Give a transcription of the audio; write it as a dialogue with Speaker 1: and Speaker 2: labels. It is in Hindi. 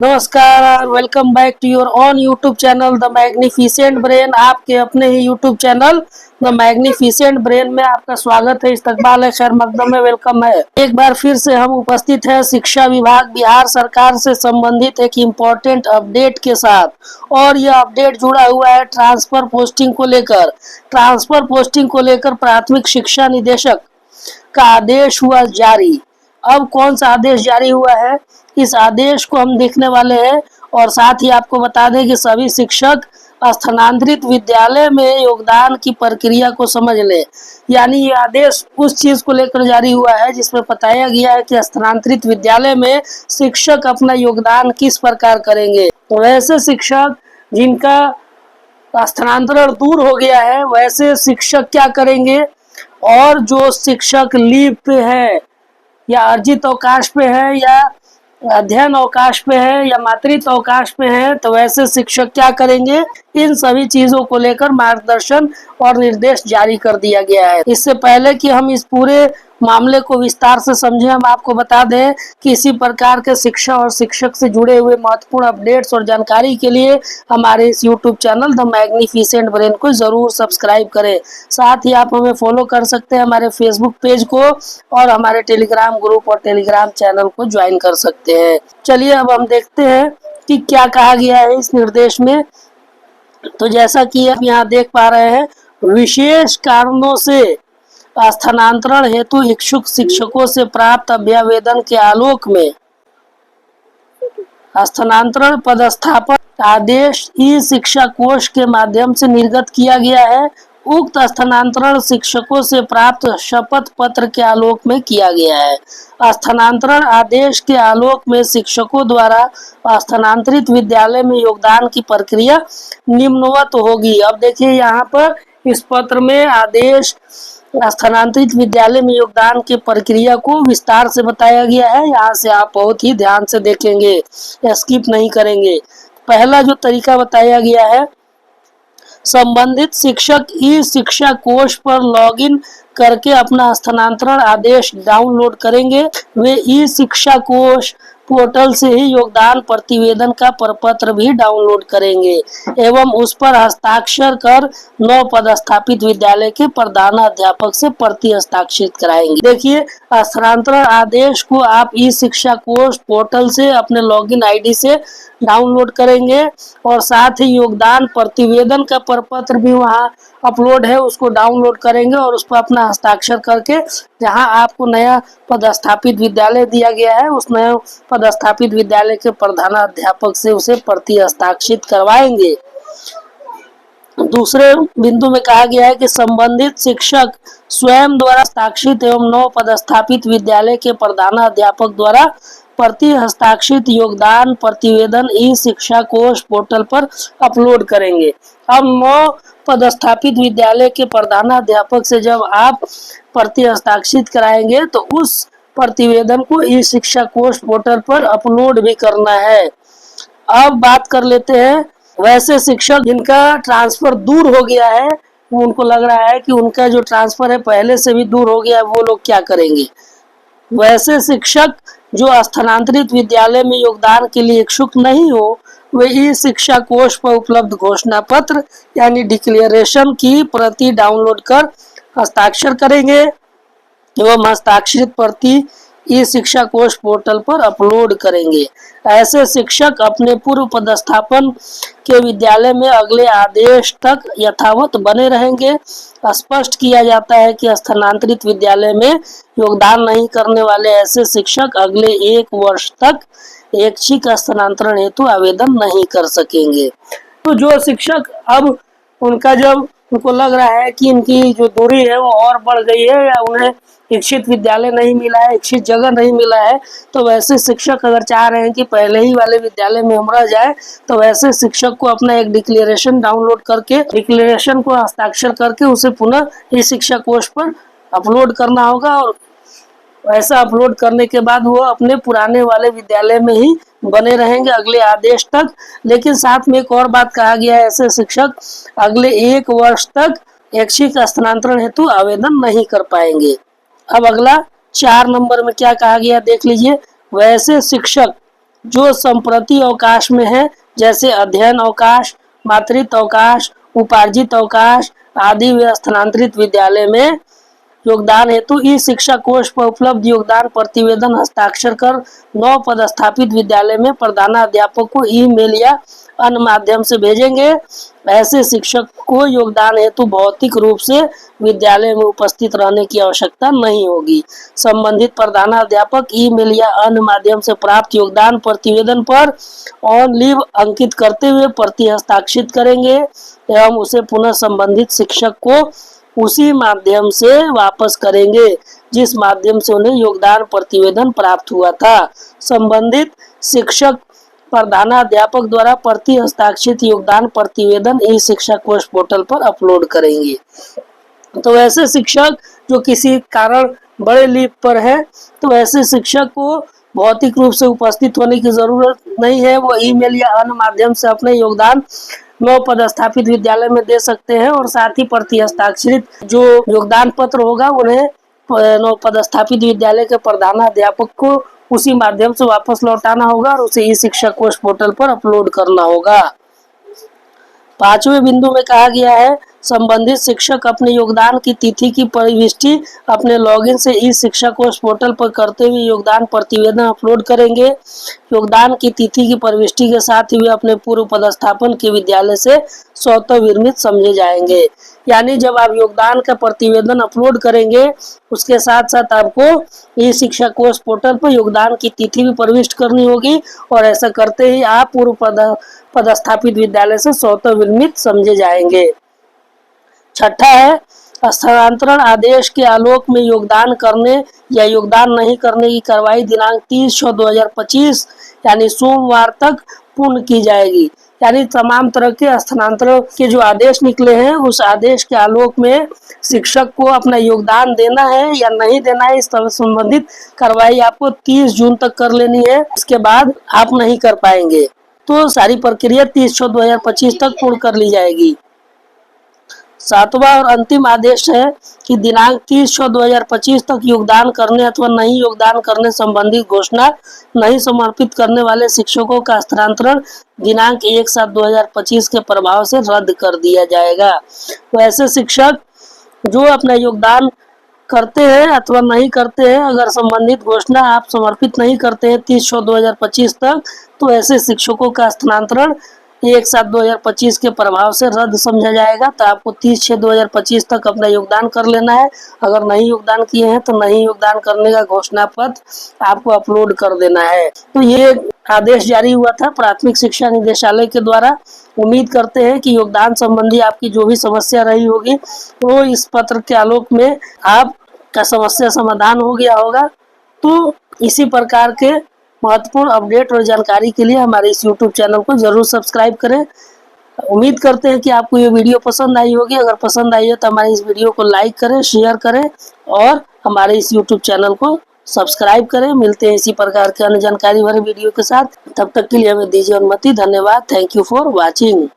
Speaker 1: नमस्कार, welcome back to your on YouTube channel the magnificent brain. आपके अपने ही YouTube channel the magnificent brain में आपका स्वागत है, इस्तकबाल है, खैर मकदम है, वेलकम है। एक बार फिर से हम उपस्थित हैं शिक्षा विभाग बिहार सरकार से संबंधित एक इम्पोर्टेंट अपडेट के साथ, और यह अपडेट जुड़ा हुआ है ट्रांसफर पोस्टिंग को लेकर। ट्रांसफर पोस्टिंग को लेकर प्राथमिक शिक्षा निदेशक का आदेश हुआ जारी। अब कौन सा आदेश जारी हुआ है, इस आदेश को हम देखने वाले हैं, और साथ ही आपको बता दें कि सभी शिक्षक स्थानांतरित विद्यालय में योगदान की प्रक्रिया को समझ लें। यानी ये आदेश उस चीज को लेकर जारी हुआ है जिसमें बताया गया है कि स्थानांतरित विद्यालय में शिक्षक अपना योगदान किस प्रकार करेंगे। तो वैसे शिक्षक जिनका स्थानांतरण दूर हो गया है, वैसे शिक्षक क्या करेंगे, और जो शिक्षक लीव पे है या अर्जित अवकाश पे है या अध्ययन अवकाश पे है या मातृत्व अवकाश पे है, तो वैसे शिक्षक क्या करेंगे, इन सभी चीजों को लेकर मार्गदर्शन और निर्देश जारी कर दिया गया है। इससे पहले कि हम इस पूरे मामले को विस्तार से समझें, हम आपको बता दें कि इसी प्रकार के शिक्षा और शिक्षक से जुड़े हुए महत्वपूर्ण अपडेट्स और जानकारी के लिए हमारे इस YouTube channel the magnificent brain को जरूर सब्सक्राइब करें। साथ ही आप हमें फॉलो कर सकते हैं हमारे फेसबुक पेज को, और हमारे टेलीग्राम ग्रुप और टेलीग्राम चैनल को ज्वाइन कर सकते हैं। चलिए अब हम देखते हैं कि क्या कहा गया है इस निर्देश में। तो जैसा कि आप यहाँ देख पा रहे हैं, विशेष कारणों से स्थानांतरण हेतु इच्छुक शिक्षकों से प्राप्त अभ्यावेदन के आलोक में स्थानांतरण पदस्थापन आदेश ई शिक्षा कोष के माध्यम से निर्गत किया गया है। उक्त स्थानांतरण शिक्षकों से प्राप्त शपथ पत्र के आलोक में किया गया है। स्थानांतरण आदेश के आलोक में शिक्षकों द्वारा स्थानांतरित विद्यालय में योगदान की प्रक्रिया निम्नवत होगी। अब देखिए यहाँ पर इस पत्र में आदेश स्थानांतरित विद्यालय में योगदान की प्रक्रिया को विस्तार से बताया गया है। यहाँ से आप बहुत ही ध्यान से देखेंगे, स्किप नहीं करेंगे। पहला जो तरीका बताया गया है, संबंधित शिक्षक ई शिक्षा कोष पर लॉगिन करके अपना स्थानांतरण आदेश डाउनलोड करेंगे। वे ई शिक्षा कोष पोर्टल से ही योगदान प्रतिवेदन का प्रपत्र भी डाउनलोड करेंगे एवं उस पर हस्ताक्षर कर नव पदस्थापित विद्यालय के प्रधानाध्यापक से प्रति हस्ताक्षरित कराएंगे। देखिए, स्थानांतरण आदेश को आप ई शिक्षा कोष पोर्टल से अपने लॉगिन आईडी से डाउनलोड करेंगे, और साथ ही योगदान प्रतिवेदन का प्रपत्र भी वहाँ अपलोड है, उसको डाउनलोड करेंगे और उस पर अपना हस्ताक्षर करके जहाँ आपको नया पदस्थापित विद्यालय दिया गया है, उस नए पदस्थापित विद्यालय के प्रधानाध्यापक से उसे प्रति हस्ताक्षरित करवाएंगे। दूसरे बिंदु में कहा गया है कि संबंधित शिक्षक स्वयं द्वारा हस्ताक्षरित एवं नव पदस्थापित विद्यालय के प्रधानाध्यापक द्वारा प्रति हस्ताक्षरित योगदान प्रतिवेदन ई शिक्षा कोष पोर्टल पर अपलोड करेंगे। अब नव पदस्थापित विद्यालय के प्रधानाध्यापक से जब आप प्रति हस्ताक्षरित कराएंगे, तो उस प्रतिवेदन को ई शिक्षा कोष पोर्टल पर अपलोड भी करना है। अब बात कर लेते हैं वैसे शिक्षक जिनका ट्रांसफर दूर हो गया है, उनको लग रहा है कि उनका जो ट्रांसफर है पहले से भी दूर हो गया है, वो लोग क्या करेंगे। वैसे शिक्षक जो स्थानांतरित विद्यालय में योगदान के लिए इच्छुक नहीं हो, वे ई शिक्षा कोष पर उपलब्ध घोषणा पत्र यानी डिक्लेरेशन की प्रति डाउनलोड कर हस्ताक्षर करेंगे एवं हस्ताक्षरित प्रति ई शिक्षा कोष पोर्टल पर अपलोड करेंगे। ऐसे शिक्षक अपने पूर्व पदस्थापन के विद्यालय में अगले आदेश तक यथावत बने रहेंगे। स्पष्ट किया जाता है कि स्थानांतरित विद्यालय में योगदान नहीं करने वाले ऐसे शिक्षक अगले 1 वर्ष तक ऐच्छिक स्थानांतरण हेतु आवेदन नहीं कर सकेंगे। तो जो शिक्षक अब उनका जब उनको लग रहा है कि इनकी जो दूरी है वो और बढ़ गई है, या उन्हें इच्छित विद्यालय नहीं मिला है, इच्छित जगह नहीं मिला है, तो वैसे शिक्षक अगर चाह रहे हैं कि पहले ही वाले विद्यालय में हम रह जाए, तो वैसे शिक्षक को अपना एक डिक्लेरेशन डाउनलोड करके डिक्लेरेशन को हस्ताक्षर करके उसे पुनः ई शिक्षा कोष पर अपलोड करना होगा। और ऐसा अपलोड करने के बाद वो अपने पुराने वाले विद्यालय में ही बने रहेंगे अगले आदेश तक। लेकिन साथ में एक और बात कहा गया है, ऐसे शिक्षक अगले 1 वर्ष तक ऐच्छिक स्थानांतरण हेतु आवेदन नहीं कर पाएंगे। अब अगला 4 नंबर में क्या कहा गया देख लीजिए। वैसे शिक्षक जो संप्रति अवकाश में है, जैसे अध्ययन अवकाश, मातृत्व अवकाश, उपार्जित अवकाश आदि, वे स्थानांतरित विद्यालय में योगदान हेतु ई शिक्षा कोष पर उपलब्ध योगदान प्रतिवेदन हस्ताक्षर कर नव पदस्थापित विद्यालय में प्रधानाध्यापक को ईमेल या अन्य माध्यम से भेजेंगे। ऐसे शिक्षक को योगदान हेतु भौतिक रूप से विद्यालय में उपस्थित रहने की आवश्यकता नहीं होगी। संबंधित प्रधानाध्यापक ईमेल या अन्य माध्यम से प्राप्त योगदान प्रतिवेदन पर ऑन लीव अंकित करते हुए प्रति हस्ताक्षरित करेंगे एवं उसे पुनः संबंधित शिक्षक को उसी माध्यम से वापस करेंगे जिस माध्यम से उन्हें योगदान प्रतिवेदन प्राप्त हुआ था। संबंधित शिक्षक प्रधानाध्यापक द्वारा प्रति हस्ताक्षरित योगदान प्रतिवेदन ई शिक्षा कोष पोर्टल पर अपलोड करेंगे। तो ऐसे शिक्षक जो किसी कारण बड़े लीव पर है, तो ऐसे शिक्षक को भौतिक रूप से उपस्थित होने की जरूरत नहीं है। वो ईमेल या अन्य माध्यम से अपने योगदान नव पदस्थापित विद्यालय में दे सकते हैं और साथ ही प्रति हस्ताक्षरित जो योगदान पत्र होगा उन्हें नव पदस्थापित विद्यालय के प्रधानाध्यापक को उसी माध्यम से वापस लौटाना होगा और उसे ई शिक्षा कोष पोर्टल पर अपलोड करना होगा। 5वें बिंदु में कहा गया है, संबंधित शिक्षक अपने योगदान की तिथि की प्रविष्टि अपने लॉगिन से ई शिक्षा कोष पोर्टल पर करते हुए योगदान प्रतिवेदन अपलोड करेंगे। योगदान की तिथि की प्रविष्टि के साथ ही वे अपने पूर्व पदस्थापन के विद्यालय से स्वतः विरमित समझे जाएंगे। यानी जब आप योगदान का प्रतिवेदन अपलोड करेंगे, उसके साथ साथ आपको ई शिक्षा कोष पोर्टल पर योगदान की तिथि भी प्रविष्ट करनी होगी और ऐसा करते ही आप पूर्व पदस्थापित विद्यालय से स्वतः विरमित समझे जाएंगे। 6ठा है, स्थानांतरण आदेश के आलोक में योगदान करने या योगदान नहीं करने की कार्रवाई दिनांक 30/6/2025 यानी सोमवार तक पूर्ण की जाएगी। यानी तमाम तरह के स्थानांतरण के जो आदेश निकले हैं, उस आदेश के आलोक में शिक्षक को अपना योगदान देना है या नहीं देना है, इस तरह संबंधित कार्रवाई आपको 30 जून तक कर लेनी है। इसके बाद आप नहीं कर पाएंगे, तो सारी प्रक्रिया 30/6/2025 तक पूर्ण कर ली जाएगी। 7वां और अंतिम आदेश है कि दिनांक 30/6/2025 तक योगदान करने अथवा नहीं योगदान करने संबंधी घोषणा नहीं समर्पित करने वाले शिक्षकों का स्थानांतरण दिनांक 1/7/2025 के प्रभाव से रद्द कर दिया जाएगा। तो ऐसे शिक्षक जो अपना योगदान करते हैं अथवा नहीं करते हैं, अगर संबंधित घोषणा आप समर्पित नहीं करते हैं 30/6/2025 तक, तो ऐसे शिक्षकों का स्थानांतरण 1/7/2025 के प्रभाव से रद्द समझा जाएगा। तो आपको 30/6/2025 तक अपना योगदान कर लेना है। अगर नहीं योगदान किए हैं तो नहीं योगदान करने का घोषणा पत्र आपको अपलोड कर देना है। तो ये आदेश जारी हुआ था प्राथमिक शिक्षा निदेशालय के द्वारा। उम्मीद करते हैं कि योगदान संबंधी आपकी जो भी समस्या रही होगी, तो इस पत्र के आलोक में आपका समस्या समाधान हो गया होगा। तो इसी प्रकार के महत्वपूर्ण अपडेट और जानकारी के लिए हमारे इस YouTube चैनल को जरूर सब्सक्राइब करें। उम्मीद करते हैं कि आपको ये वीडियो पसंद आई होगी। अगर पसंद आई है तो हमारे इस वीडियो को लाइक करें, शेयर करें और हमारे इस YouTube चैनल को सब्सक्राइब करें। मिलते हैं इसी प्रकार के अन्य जानकारी भरे वीडियो के साथ। तब तक के लिए हमें दीजिए अनुमति। धन्यवाद। Thank you for watching.